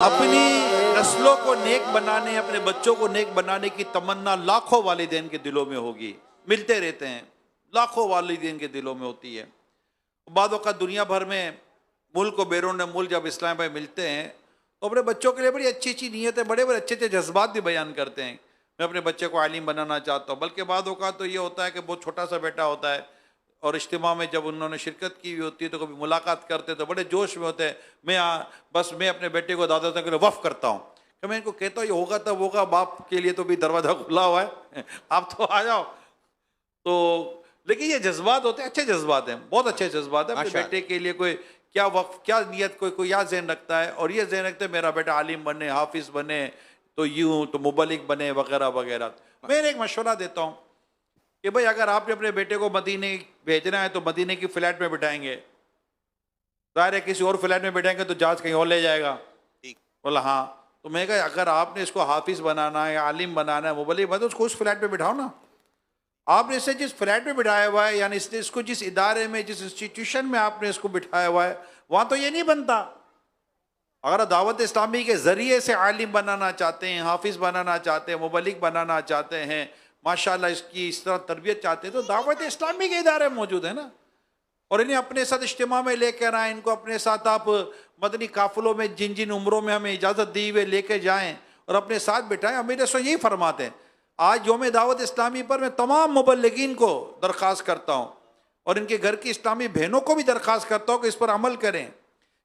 अपनी नस्लों को नेक बनाने, अपने बच्चों को नेक बनाने की तमन्ना लाखों वालिदैन के दिलों में होगी, मिलते रहते हैं, लाखों वालिदैन के दिलों में होती है। बाद वक़्त दुनिया भर में मुल्क और बैरून मुल्क जब इस्लाम भाई मिलते हैं तो अपने बच्चों के लिए बड़ी अच्छी अच्छी नीयतें, बड़े बड़े अच्छे अच्छे जज्बात भी बयान करते हैं। मैं अपने बच्चे को आलिम बनाना चाहता हूँ, बल्कि बाद वक़्त तो ये होता है कि बहुत छोटा सा बेटा होता है और इज्तिमा में जब उन्होंने शिरकत की हुई होती है तो कभी मुलाकात करते तो बड़े जोश में होते हैं। मैं अपने बेटे को दादा के लिए वफ़ करता हूँ कि मैं इनको कहता हूँ ये होगा तब होगा, बाप के लिए तो भी दरवाज़ा खुला हुआ है, आप तो आ जाओ। तो लेकिन ये जज्बात होते हैं, अच्छे जज्बात हैं, बहुत अच्छे जज्बात हैं। अपने बेटे के लिए कोई क्या वक्फ, क्या नियत, कोई या ज़हन रखता है और ये ज़हन रखते हैं मेरा बेटा आलिम बने, हाफिज़ बने, तो यूँ तो मुबलिग बने वगैरह वगैरह। मैं एक मशवरा देता हूँ कि भाई अगर आपने अपने बेटे को मदीने भेजना है तो मदीने की फ्लैट में बिठाएंगे, ज़ाहिर है किसी और फ्लैट में बिठाएंगे तो जहाज कहीं और ले जाएगा। बोला हाँ, तो मैं कहा अगर आपने इसको हाफिज़ बनाना है, आलिम बनाना है, मुबलिग बनाना है, तो उसको उस फ्लैट में बिठाओ ना। आपने इसे जिस फ्लैट में बिठाया हुआ है, यानी इसको जिस इदारे में, जिस इंस्टीट्यूशन में आपने इसको बिठाया हुआ है, वहाँ तो ये नहीं बनता। अगर दावत इस्लामी के ज़रिए से आलिम बनाना चाहते हैं, हाफिज़ बनाना चाहते हैं, मुबलिग बनाना चाहते हैं, माशाल्लाह इसकी इस तरह तरबियत चाहते हैं, तो दावत इस्लामी के इदारे मौजूद है ना। और इन्हें अपने साथ इज्तिमा में लेकर आएँ, इनको अपने साथ आप मदनी काफिलों में जिन जिन उम्रों में हमें इजाज़त दी हुए लेके जाएँ और अपने साथ बिठाएँ। अमीर रसूल यही फरमाते हैं। आज यौम दावत इस्लामी पर मैं तमाम मुबल्लिगीन को दरख्वास्त करता हूँ और इनके घर की इस्लामी बहनों को भी दरख्वास्त करता हूँ कि इस पर अमल करें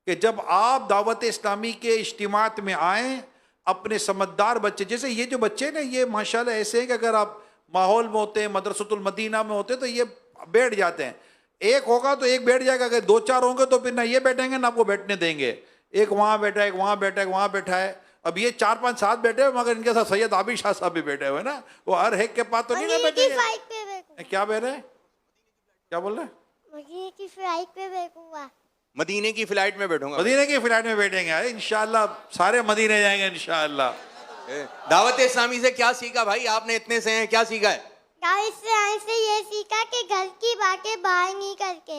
कि जब आप दावत इस्लामी के इज्तिमात में आएँ, अपने समझदार बच्चे, जैसे ये जो बच्चे ना, ये माशाल्लाह ऐसे हैं कि अगर आप माहौल में होते हैं, मदरसतुल मदीना में होते हैं तो ये बैठ जाते हैं। एक होगा तो एक बैठ जाएगा, अगर दो चार होंगे तो फिर ना ये बैठेंगे ना आपको बैठने देंगे। एक वहाँ बैठा है, एक वहाँ बैठा है, वहाँ बैठा है। अब ये 4 5 7 बैठे हुए, मगर इनके साथ सैयद आबिद शाह साहब भी बैठे हुए ना, वो हर एक के पास तो नहीं ना बैठे। क्या बैठ रहे, क्या बोल रहे? मदीने की फ्लाइट पे बैठूंगा। मदीने की फ्लाइट में बैठूंगा। मदीने की फ्लाइट में बैठेंगे इंशाअल्लाह, सारे मदीने जाएंगे इंशाअल्लाह। दावत इस्लामी से क्या सीखा भाई आपने, इतने से हैं, क्या सीखा है? दावत इस्लामी से ये सीखा कि घर की बातें बाहर नहीं करके।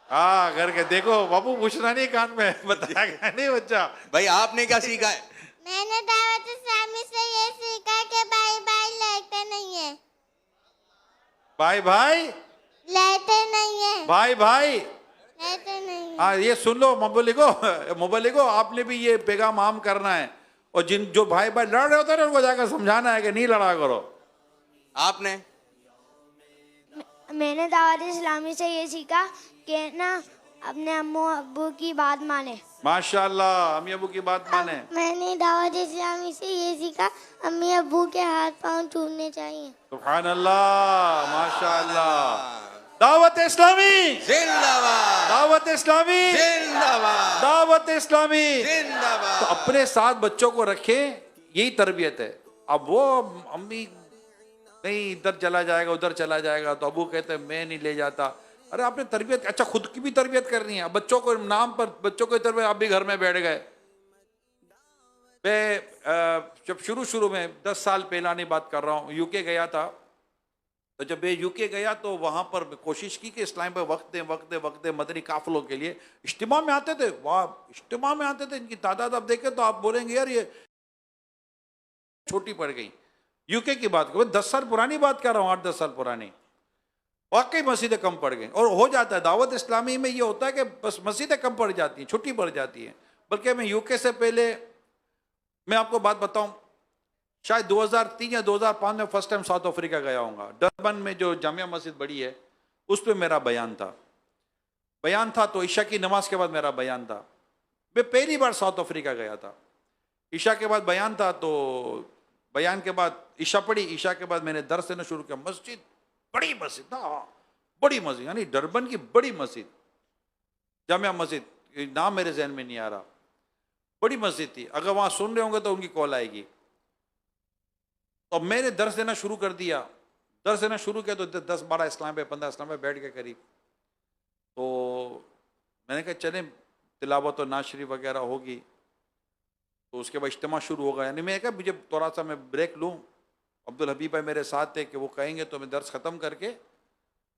हाँ, घर के देखो बाबू पूछना नहीं कान में, बताया गया नहीं बच्चा। भाई आपने क्या सीखा है? मैंने दावत इस्लामी से ये सीखा कि भाई भाई लड़ते नहीं है। भाई भाई लड़ते नहीं है। भाई भाई लड़ते नहीं है। हाँ, ये सुन लो मुबल्लिगो, आपने भी ये पैगाम आम करना है और जिन जो भाई भाई लड़ रहे होते हैं उनको जाकर समझाना है कि नहीं लड़ा करो। आपने? मैंने दावत इस्लामी से ये सीखा कि ना अपने अम्मू अब्बू की बात माने। माशाल्लाह, अम्मी अबू की बात माने। मैंने दावत इस्लामी से ये सीखा अम्मी अब्बू के हाथ पांव छूने चाहिए। सुभान अल्लाह, माशाल्लाह। दावत इस्लामी जिंदाबाद, दावत इस्लामी जिंदाबाद, दावत इस्लामी। जिंदाबाद। तो अपने साथ बच्चों को रखें, यही तरबियत है। अब वो अम्मी नहीं इधर चला जाएगा उधर चला जाएगा तो अबू कहते हैं मैं नहीं ले जाता। अरे आपने तरबियत, अच्छा खुद की भी तरबियत करनी है, बच्चों को नाम पर बच्चों को तरबियत, आप भी घर में बैठ गए। मैं जब शुरू में 10 साल पहले बात कर रहा हूँ, यूके गया था। तो जब मैं यूके गया तो वहाँ पर कोशिश की कि इस्लाम पर वक्त दे मदनी काफिलों के लिए। इज्तिमा में आते थे, वाह इज्तिमा में आते थे, इनकी तादाद आप देखें तो आप बोलेंगे यार ये छोटी पड़ गई। यूके की बात करो, 10 साल पुरानी बात कर रहा हूँ, 8-10 साल पुरानी। वाकई मस्जिदें कम पड़ गई और हो जाता है दावत इस्लामी में ये होता है कि बस मस्जिदें कम पड़ जाती हैं, छुट्टी पड़ जाती है। बल्कि मैं यूके से पहले मैं आपको बात बताऊं, शायद 2003 या 2005 में फर्स्ट टाइम साउथ अफ्रीका गया हूँगा। डरबन में जो जामिया मस्जिद बड़ी है उस पर मेरा बयान था तो ईशा की नमाज के बाद मेरा बयान था। मैं पहली बार साउथ अफ्रीका गया था। ईशा के बाद बयान था, तो बयान के बाद ईशा पढ़ी, ईशा के बाद मैंने दर्स देना शुरू किया। मस्जिद, बड़ी मस्जिद ना, बड़ी मस्जिद, यानी डरबन की बड़ी मस्जिद, जामिया मस्जिद, नाम मेरे जहन में नहीं आ रहा, बड़ी मस्जिद थी। अगर वहाँ सुन रहे होंगे तो उनकी कॉल आएगी। तो मैंने दर्स देना शुरू कर दिया। दर्स देना शुरू किया तो 10-12 इस्लाम पे 15 इस्लाम पे बैठ के करीब। तो मैंने कहा चलें तिलावत और नाशरी वगैरह होगी, तो उसके बाद इज्तिमा शुरू होगा। यानी मैं कहा मुझे थोड़ा सा मैं ब्रेक लूँ। अब्दुल हबीब भाई मेरे साथ थे कि वो कहेंगे तो मैं दर्स ख़त्म करके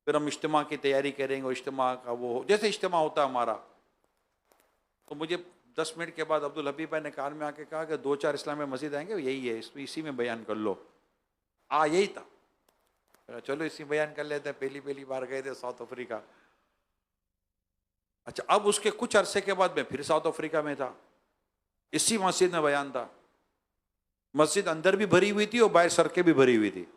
फिर हम इज्तिमा की तैयारी करेंगे। और इज्तिमा का वो जैसे इज्तिमा होता है हमारा, तो मुझे 10 मिनट के बाद अब्दुल हबीब भाई ने कान में आके कहा कि 2-4 इस्लामी मस्जिद आएंगे, यही है, इसी में बयान कर लो। यही था। चलो इसी बयान कर लेते हैं, पहली बार गए थे साउथ अफ्रीका। अच्छा, अब उसके कुछ अरसे के बाद मैं फिर साउथ अफ्रीका में था, इसी मस्जिद में बयान था। मस्जिद अंदर भी भरी हुई थी और बाहर सड़कें भी भरी हुई थी।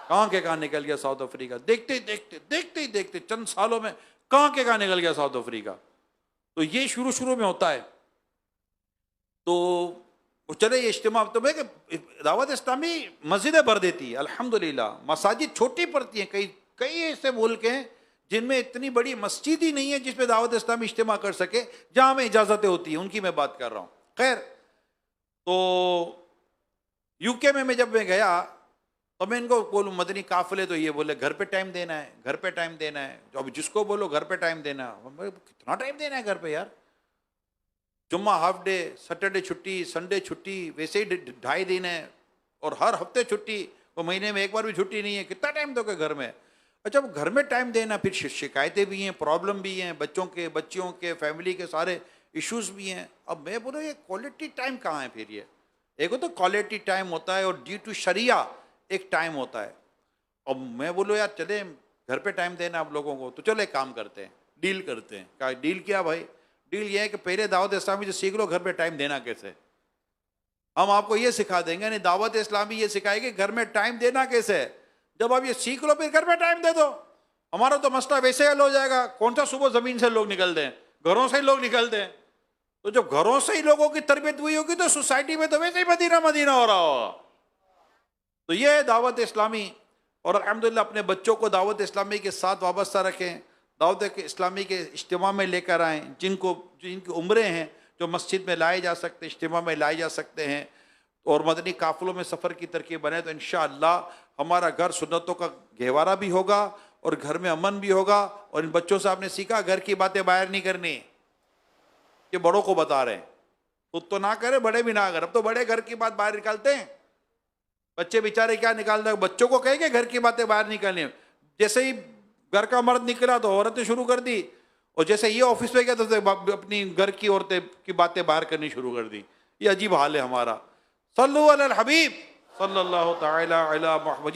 कहां के कहां निकल गया साउथ अफ्रीका, देखते ही देखते चंद सालों में कहां के कहां निकल गया साउथ अफ्रीका। तो ये शुरू में होता है। तो चले ये इज्तिमा, तो मैं कि दावत इस्लामी मस्जिदें भर देती है अल्हम्दुलिल्लाह। मसाजिद छोटी पड़ती हैं, कई ऐसे मुल्क हैं जिनमें इतनी बड़ी मस्जिद ही नहीं है जिसमें दावत इस्लामी इज्तिमा कर सके, जहां में इजाजतें होती हैं, उनकी मैं बात कर रहा हूं। खैर, तो यूके में जब मैं गया तो मैं इनको बोलूं मदनी काफिले, तो ये बोले घर पे टाइम देना है, घर पे टाइम देना है। तो अब जिसको बोलो घर पे टाइम देना, कितना टाइम देना है घर पे यार, जुम्मा हाफ डे, सैटरडे छुट्टी, संडे छुट्टी, वैसे ही 2.5 दिन है, और हर हफ्ते छुट्टी, वो महीने में एक बार भी छुट्टी नहीं है, कितना टाइम दोगे घर में। अच्छा, अब घर में टाइम देना, फिर शिकायतें भी हैं, प्रॉब्लम भी हैं, बच्चों के फैमिली के सारे इश्यूज भी हैं। अब मैं बोलो ये क्वालिटी टाइम कहाँ है फिर? ये एक तो क्वालिटी टाइम होता है और ड्यू टू शरिया एक टाइम होता है। अब मैं बोलो यार चले घर पे टाइम देना आप लोगों को, तो चलो एक काम करते हैं, डील करते हैं। क्या डील किया भाई? डील ये है कि पहले दावत इस्लामी से सीख लो घर पे टाइम देना कैसे। हम आपको ये सिखा देंगे, नहीं दावत इस्लामी ये सिखाएगी घर में टाइम देना कैसे है। जब आप ये सीख लो फिर घर पे टाइम दे दो, हमारा तो मसला वैसे हल हो जाएगा। कौन सा सुबह जमीन से लोग निकलते हैं, घरों से ही लोग निकलते हैं। तो जब घरों से ही लोगों की तरबियत हुई होगी तो सोसाइटी में तो वैसे ही मदीना मदीना हो रहा होगा। तो ये है दावत इस्लामी। और अल्हम्दुलिल्लाह अपने बच्चों को दावत इस्लामी के साथ वाबस्ता रखें, दावत इस्लामी के इज्तिमा में लेकर आएँ। जिनकी उम्रें हैं जो मस्जिद में लाए जा सकते, इज्तिमा में लाए जा सकते हैं, और मदनी काफिलों में सफ़र की तरकीब बने, तो इंशाअल्लाह हमारा घर सुन्नतों का गहवारा भी होगा और घर में अमन भी होगा। और इन बच्चों से आपने सीखा घर की बातें बाहर नहीं करनी, ये बड़ों को बता रहे हैं, खुद तो ना करे, बड़े भी ना करें। अब तो बड़े घर की बात बाहर निकालते हैं, बच्चे बेचारे क्या निकालते हैं। बच्चों को कहेंगे घर की बातें बाहर निकालनी, जैसे ही घर का मर्द निकला तो औरतें शुरू कर दी, और जैसे ये ऑफिस में गया तो अपनी घर की औरतें की बातें बाहर करनी शुरू कर दी। ये अजीब हाल है हमारा। सल्लु अलल हबीब सल्लल्लाहु तआला अला मुहम्मद।